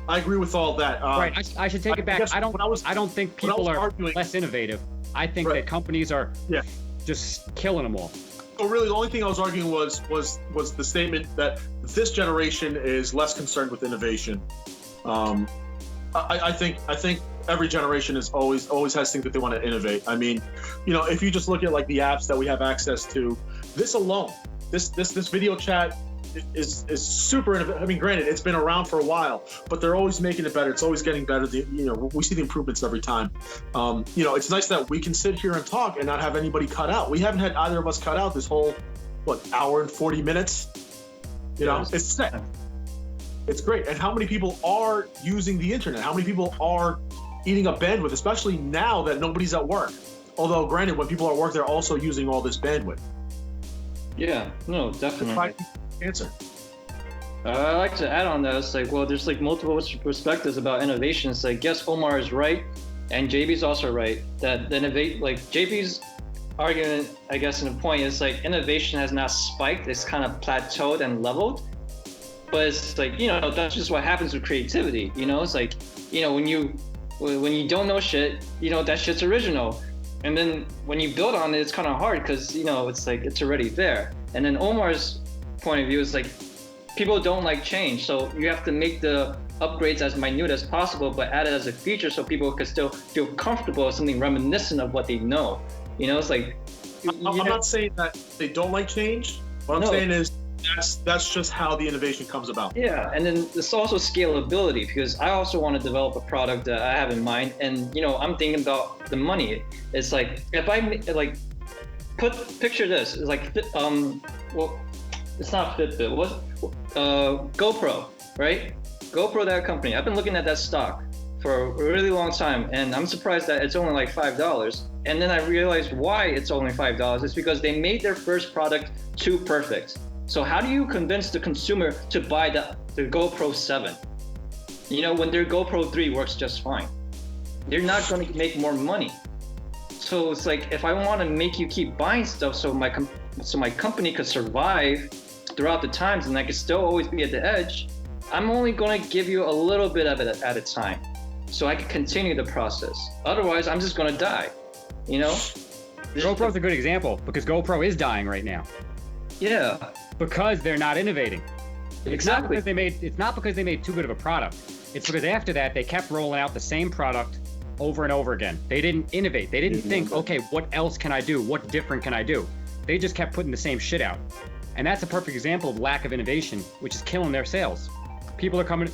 I agree with all that. Right. I should take it back. I don't think people are less innovative. I think that companies are just killing them all. So really, the only thing I was arguing was the statement that this generation is less concerned with innovation. I think every generation is always has things that they want to innovate. I mean, you know, if you just look at like the apps that we have access to, this alone, this video chat is super innovative. I mean, granted, it's been around for a while, but they're always making it better. It's always getting better. You know, we see the improvements every time. You know, it's nice that we can sit here and talk and not have anybody cut out. We haven't had either of us cut out this whole hour and 40 minutes. You know, it's sick. It's great. And how many people are using the internet? How many people are eating up bandwidth, especially now that nobody's at work? Although, granted, when people are at work, they're also using all this bandwidth. Yeah, no, definitely. Answer. I like to add on that. It's like, well, there's like multiple perspectives about innovation. It's like, yes, Omar is right, and JB's also right. That the JB's argument, I guess, in a point is like innovation has not spiked. It's kind of plateaued and leveled. But it's like, you know, that's just what happens with creativity. You know, it's like, you know, when you don't know shit, you know, that shit's original. And then when you build on it, it's kind of hard because, you know, it's like, it's already there. And then Omar's point of view is like, people don't like change. So you have to make the upgrades as minute as possible, but add it as a feature so people can still feel comfortable with something reminiscent of what they know. You know, it's like... I'm not saying that they don't like change. What I'm saying is, that's just how the innovation comes about. Yeah, and then there's also scalability, because I also want to develop a product that I have in mind, and you know, I'm thinking about the money. It's like, if I like picture this, it's like well, it's not Fitbit, what GoPro, right? GoPro, that company. I've been looking at that stock for a really long time, and I'm surprised that it's only like $5. And then I realized why it's only $5. It's because they made their first product too perfect. So how do you convince the consumer to buy the GoPro 7? You know, when their GoPro 3 works just fine. they're not going to make more money. So it's like, if I want to make you keep buying stuff so my company could survive throughout the times and I could still always be at the edge, I'm only going to give you a little bit of it at a time so I can continue the process. Otherwise, I'm just going to die, you know? GoPro's a good example because GoPro is dying right now. Yeah. Because they're not innovating. Exactly. It's not because they made too good of a product. It's because after that they kept rolling out the same product over and over again. They didn't innovate. They didn't think, okay, what else can I do? What different can I do? They just kept putting the same shit out. And that's a perfect example of lack of innovation, which is killing their sales.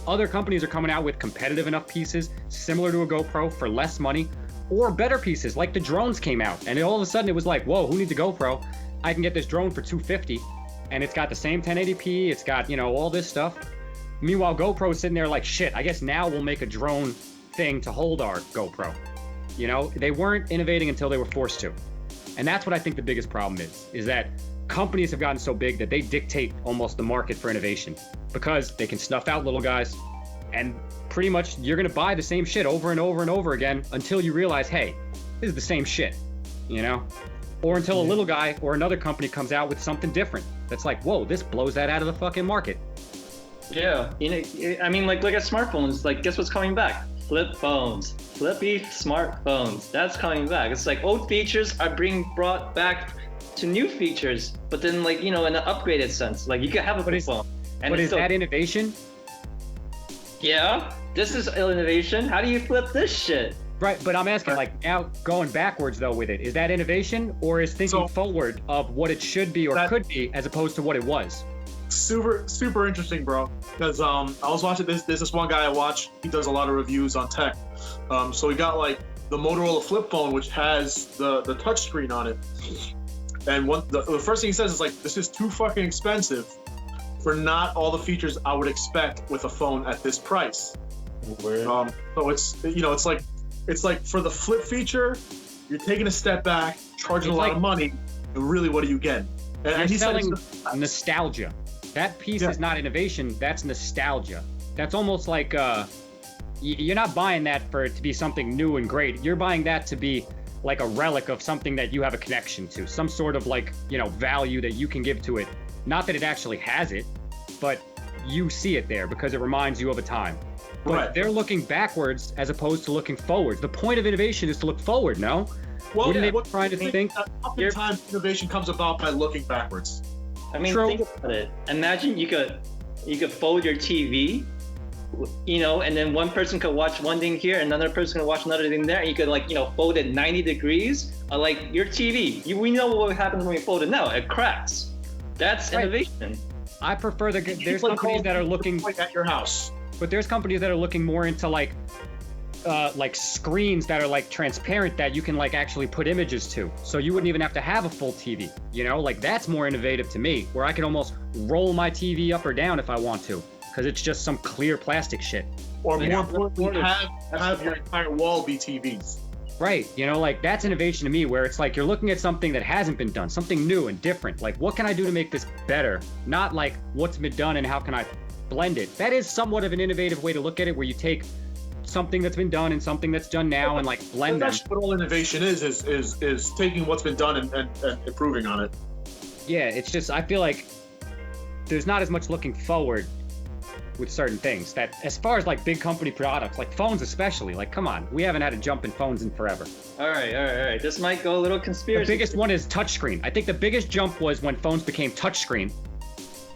Other companies are coming out with competitive enough pieces similar to a GoPro for less money, or better pieces like the drones came out. And all of a sudden it was like, whoa, who needs a GoPro? I can get this drone for $250 and it's got the same 1080p. It's got, all this stuff. Meanwhile, GoPro's sitting there like, shit, I guess now we'll make a drone thing to hold our GoPro. They weren't innovating until they were forced to. And that's what I think the biggest problem is that companies have gotten so big that they dictate almost the market for innovation because they can snuff out little guys and pretty much you're going to buy the same shit over and over and over again until you realize, hey, this is the same shit, or until a little guy or another company comes out with something different that's like, whoa, this blows that out of the fucking market. Yeah, I mean, like, look at smartphones. Like, guess what's coming back? Flip phones, flippy smartphones. That's coming back. It's like old features are being brought back to new features, but then, like, in an upgraded sense. Like, you can have a flip phone. But is that innovation? Yeah, this is innovation. How do you flip this shit? Right, but I'm asking, like, now going backwards though with it, is that innovation or is thinking forward of what it should be or could be as opposed to what it was? Super interesting, bro. Because I was watching there's this one guy I watch. He does a lot of reviews on tech. So he got like the Motorola flip phone, which has the touch screen on it. And the first thing he says is like, this is too fucking expensive for not all the features I would expect with a phone at this price. So it's like for the flip feature, you're taking a step back, charging a lot of money, and really, what are you getting? And he's selling nostalgia. That piece is not innovation. That's nostalgia. That's almost like you're not buying that for it to be something new and great. You're buying that to be like a relic of something that you have a connection to, some sort of like value that you can give to it. Not that it actually has it, but you see it there because it reminds you of a time. But they're looking backwards as opposed to looking forward. The point of innovation is to look forward, no? Well, Wouldn't they trying to think? Oftentimes, innovation comes about by looking backwards. I mean, think about it. Imagine you could fold your TV, and then one person could watch one thing here, and another person could watch another thing there, and you could fold it 90 degrees. Like your TV, we know what happens when we fold it now. It cracks. That's innovation. I prefer there's companies that are looking at your house, but there's companies that are looking more into like screens that are like transparent that you can like actually put images to, so you wouldn't even have to have a full TV. Like that's more innovative to me, where I can almost roll my TV up or down if I want to, because it's just some clear plastic shit. Or more importantly, have your entire wall be TVs. Right, like that's innovation to me, where it's like you're looking at something that hasn't been done, something new and different. Like, what can I do to make this better? Not like what's been done and how can I blend it. That is somewhat of an innovative way to look at it, where you take something that's been done and something that's done now and like blend them. That's what all innovation is taking what's been done and improving on it. Yeah, it's just, I feel like there's not as much looking forward with certain things, that as far as like big company products, like phones especially, like come on, we haven't had a jump in phones in forever. All right. This might go a little conspiracy. The biggest one is touchscreen. I think the biggest jump was when phones became touchscreen,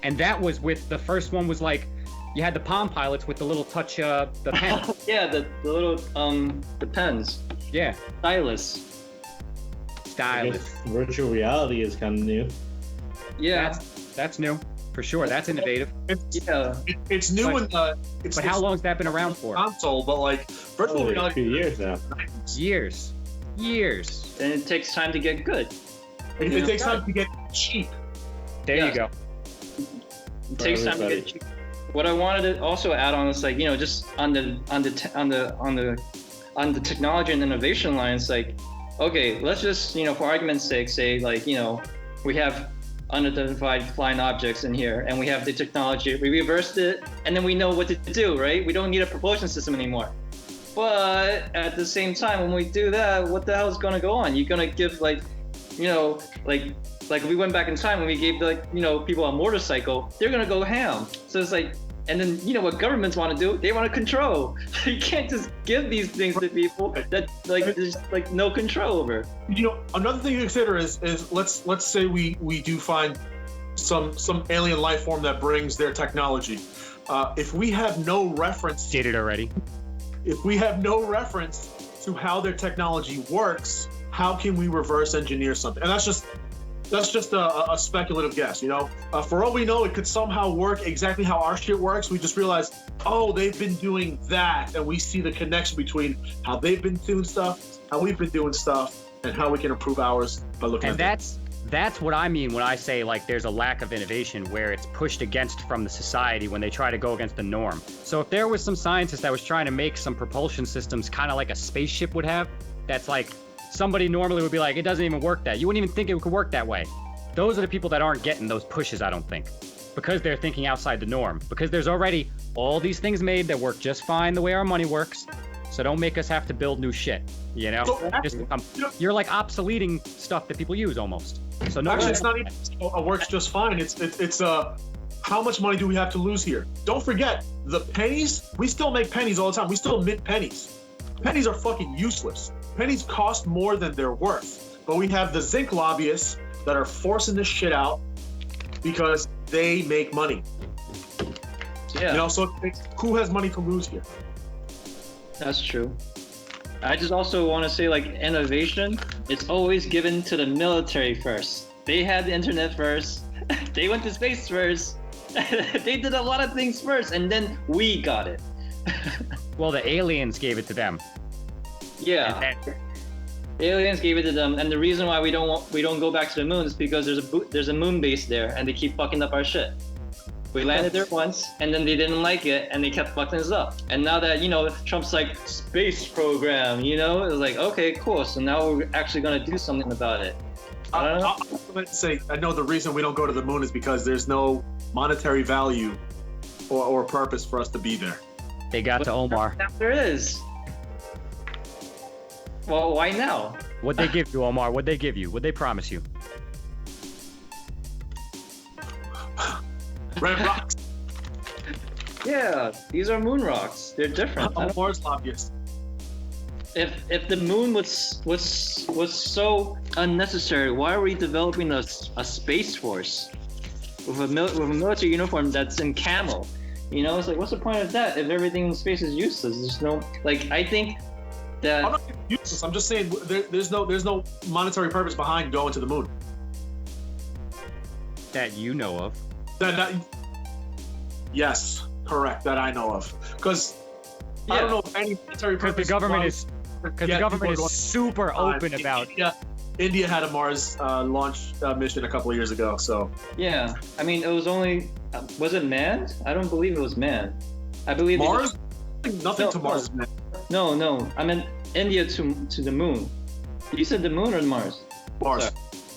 and that was with the first one was like, you had the Palm Pilots with the little touch, the pen. Yeah, the little, the pens. Yeah. Stylus. Virtual reality is kind of new. Yeah. That's new, for sure. That's innovative. It's new in the... But how long's that been around for? Console, but like, virtual reality... 2 years now. Years. And it takes time to get good. It takes time to get cheap. There you go. It takes time to get cheap. What I wanted to also add on is like, just on the technology and innovation line, it's like, okay, let's just, for argument's sake, say like, we have unidentified flying objects in here and we have the technology, we reversed it, and then we know what to do, right? We don't need a propulsion system anymore. But at the same time, when we do that, what the hell is gonna go on? You're gonna give like we went back in time when we gave people a motorcycle, they're gonna go ham. So it's like, and then what governments want to do? They want to control. You can't just give these things to people that there's no control over. Another thing to consider is let's say we do find some alien life form that brings their technology. If we have no reference, did it already. If we have no reference to how their technology works, how can we reverse engineer something? And that's just a speculative guess, For all we know, it could somehow work exactly how our shit works. We just realize, oh, they've been doing that, and we see the connection between how they've been doing stuff, how we've been doing stuff, and how we can improve ours by looking at that. That's what I mean when I say there's a lack of innovation where it's pushed against from the society when they try to go against the norm. So if there was some scientist that was trying to make some propulsion systems kind of like a spaceship would have, that's somebody normally would be like, it doesn't even work that. You wouldn't even think it could work that way. Those are the people that aren't getting those pushes, I don't think, because they're thinking outside the norm. Because there's already all these things made that work just fine the way our money works. So don't make us have to build new shit, You're obsoleting stuff that people use almost. So no. Actually, it's not even works just fine. It's how much money do we have to lose here? Don't forget, the pennies, we still make pennies all the time. We still mint pennies. Pennies are fucking useless. Pennies cost more than they're worth. But we have the zinc lobbyists that are forcing this shit out because they make money. Yeah. So who has money to lose here? That's true. I just also want to say, innovation, it's always given to the military first. They had the internet first. They went to space first. They did a lot of things first, and then we got it. Well, the aliens gave it to them. Yeah. Aliens gave it to them, and the reason why we don't go back to the moon is because there's a moon base there, and they keep fucking up our shit. We landed there once, and then they didn't like it, and they kept fucking us up. And now that, Trump's space program, it was like, okay, cool. So now we're actually going to do something about it. I don't know. I'm going to say, I know the reason we don't go to the moon is because there's no monetary value or purpose for us to be there. They got to Omar. Now there is. Well, why now? What'd they give you, Omar? What'd they give you? What'd they promise you? Red rocks. Yeah, these are moon rocks. They're different. Mars lobbyist. If the moon was so unnecessary, why are we developing a space force with a military uniform that's in camo? It's what's the point of that if everything in space is useless? There's no I think that I'm not useless. I'm just saying there's no monetary purpose behind going to the moon. That you know of. Yes, correct. That I know of. Because I don't know if any military purpose. Because the government is super open about. India had a Mars launch mission a couple of years ago. So. Yeah, I mean, it was only. Was it manned? I don't believe it was manned. I believe Mars. Nothing to Mars is manned. No. I meant India to the moon. You said the moon or Mars? Mars. Sorry.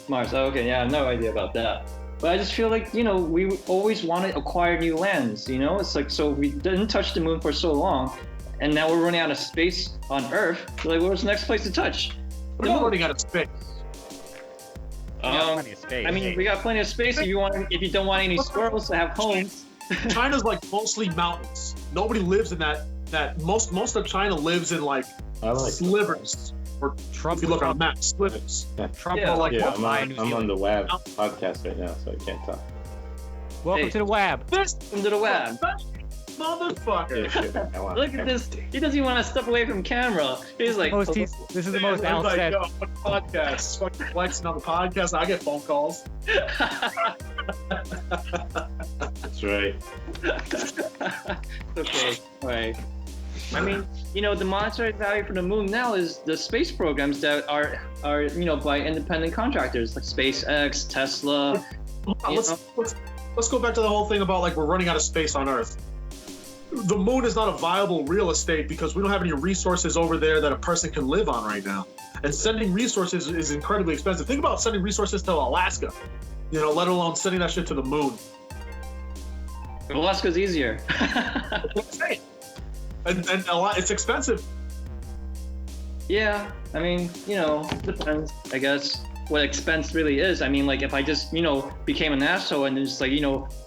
Mars. Oh, okay. Yeah, I have no idea about that. But I just feel like, we always want to acquire new lands, It's so we didn't touch the moon for so long, and now we're running out of space on Earth. So where's the next place to touch? We're not running out of space. Plenty of space. I mean, we got plenty of space if you don't want any squirrels to have homes. China's mostly mountains. Nobody lives in that most of China lives in slivers. Or Trump, if you look on a map, slivers. Yeah. Trump Yeah. I'm on the WAB podcast right now, so I can't talk. Welcome to the WAB. Welcome to the WAB. Motherfucker. Look at this. He doesn't even want to step away from camera. He's like, This is the most Al said. Podcast. Fucking flexing on the podcast. I get phone calls. That's right. Okay, all right. I mean, the monetary value for the moon now is the space programs that are by independent contractors like SpaceX, Tesla. Let's go back to the whole thing about we're running out of space on Earth. The moon is not a viable real estate because we don't have any resources over there that a person can live on right now. And sending resources is incredibly expensive. Think about sending resources to Alaska, let alone sending that shit to the moon. Alaska's easier. And it's expensive Yeah, I mean, depends, I guess, what expense really is. I mean, like, if I just, became an asshole and just, like,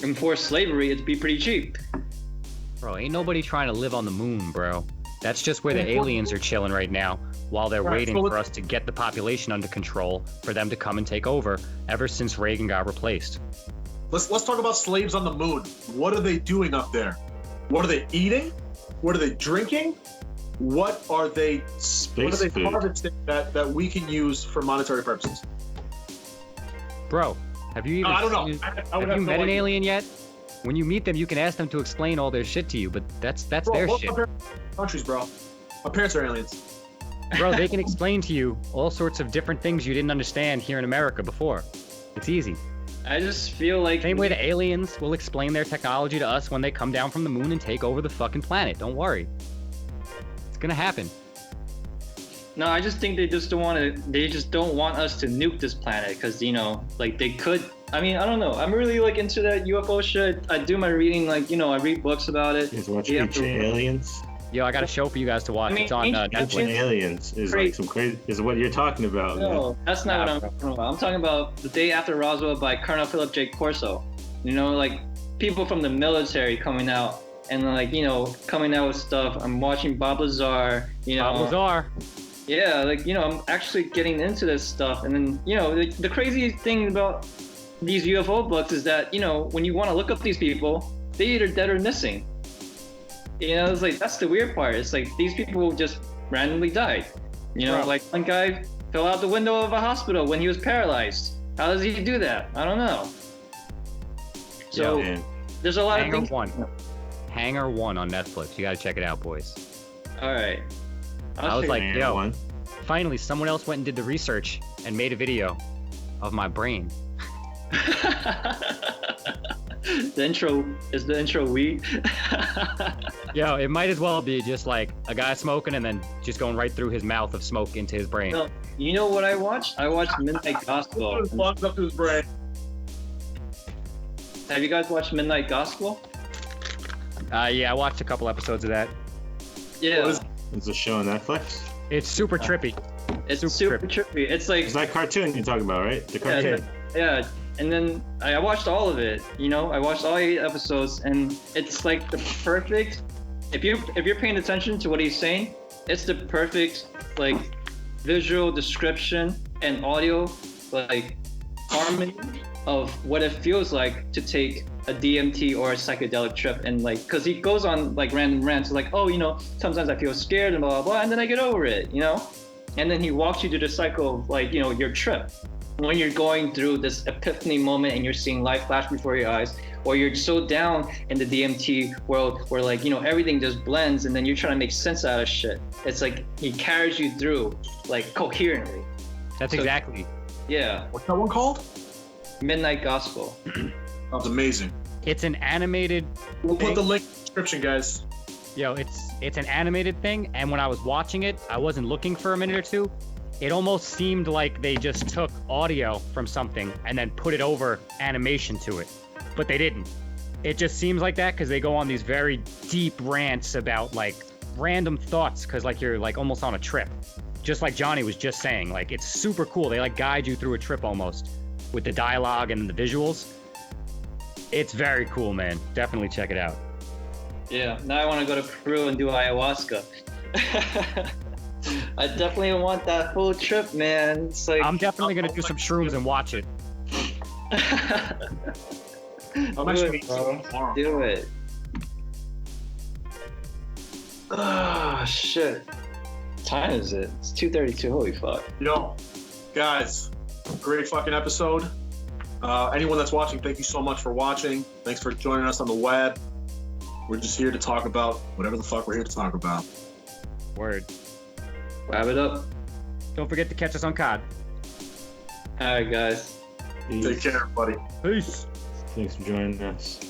enforce slavery, it'd be pretty cheap. Bro, ain't nobody trying to live on the moon, bro. That's just where the aliens are chilling right now, while they're waiting for us to get the population under control for them to come and take over, ever since Reagan got replaced. Let's talk about slaves on the moon. What are they doing up there? What are they eating? What are they drinking? What are they harvesting that we can use for monetary purposes? Bro, have you even I don't know. Have you met an alien yet? When you meet them, you can ask them to explain all their shit to you, but that's their shit. Countries, bro. My parents are aliens. Bro, they can explain to you all sorts of different things you didn't understand here in America before. It's easy. I just feel like... Same way the aliens will explain their technology to us when they come down from the moon and take over the fucking planet. Don't worry. It's gonna happen. No, I just think they just don't want us to nuke this planet, because, like, they could... I mean, I don't know. I'm really, like, into that UFO shit. I do my reading, like, I read books about it. You watch Ancient Aliens? Yo, I got a show for you guys to watch. It's on Netflix. Ancient Aliens is like some crazy... is what you're talking about. No, that's not what I'm talking about. I'm talking about The Day After Roswell by Colonel Philip J. Corso. Like, people from the military coming out and, like, coming out with stuff. I'm watching Bob Lazar, Bob Lazar. Yeah, like, I'm actually getting into this stuff. And then, the crazy thing about these UFO books is that, when you want to look up these people, they either dead or missing. It's like, that's the weird part. It's like, these people just randomly died. Like, one guy fell out the window of a hospital when he was paralyzed. How does he do that? I don't know. So, there's a lot of things. Hangar 1 on Netflix. You gotta check it out, boys. All right. I was like, yo, finally someone else went and did the research and made a video of my brain. The intro weed? Yo, it might as well be just like a guy smoking and then just going right through his mouth of smoke into his brain. No, you know what I watched? I watched Midnight Gospel. Lungs up to his brain. Have you guys watched Midnight Gospel? Yeah, I watched a couple episodes of that. Yeah. It's a show on Netflix? It's super trippy. It's super trippy. It's like... It's that cartoon you're talking about, right? The cartoon. Yeah. And then I watched all of it, I watched all 8 episodes, and it's like the perfect, if you're paying attention to what he's saying, it's the perfect, like, visual description and audio, like, harmony of what it feels like to take a DMT or a psychedelic trip. And, like, because he goes on, like, random rants, like, oh, sometimes I feel scared and blah, blah, blah, and then I get over it, And then he walks you through the cycle of, like, your trip. When you're going through this epiphany moment and you're seeing life flash before your eyes, or you're so down in the DMT world where, like, everything just blends and then you're trying to make sense out of shit. It's like he carries you through, like, coherently. That's exactly. Yeah. What's that one called? Midnight Gospel. That's amazing. It's an animated We'll put the link in the description, guys. Yo, it's an animated thing, and when I was watching it, I wasn't looking for a minute or two. It almost seemed like they just took audio from something and then put it over animation to it, but they didn't. It just seems like that because they go on these very deep rants about, like, random thoughts, because, like, you're, like, almost on a trip. Just like Johhny was just saying, like, it's super cool. They, like, guide you through a trip almost with the dialogue and the visuals. It's very cool, man. Definitely check it out. Yeah, now I want to go to Peru and do ayahuasca. I definitely want that full trip, man. It's like, I'm definitely gonna do some shrooms and watch it. I'm actually tomorrow. Do it. Oh shit. What time is it? It's 2:32. Holy fuck. Yo, guys, great fucking episode. Anyone that's watching, thank you so much for watching. Thanks for joining us on the web. We're just here to talk about whatever the fuck we're here to talk about. Word. Wrap it up. Don't forget to catch us on COD. All right, guys. Take care, everybody. Peace. Thanks for joining us.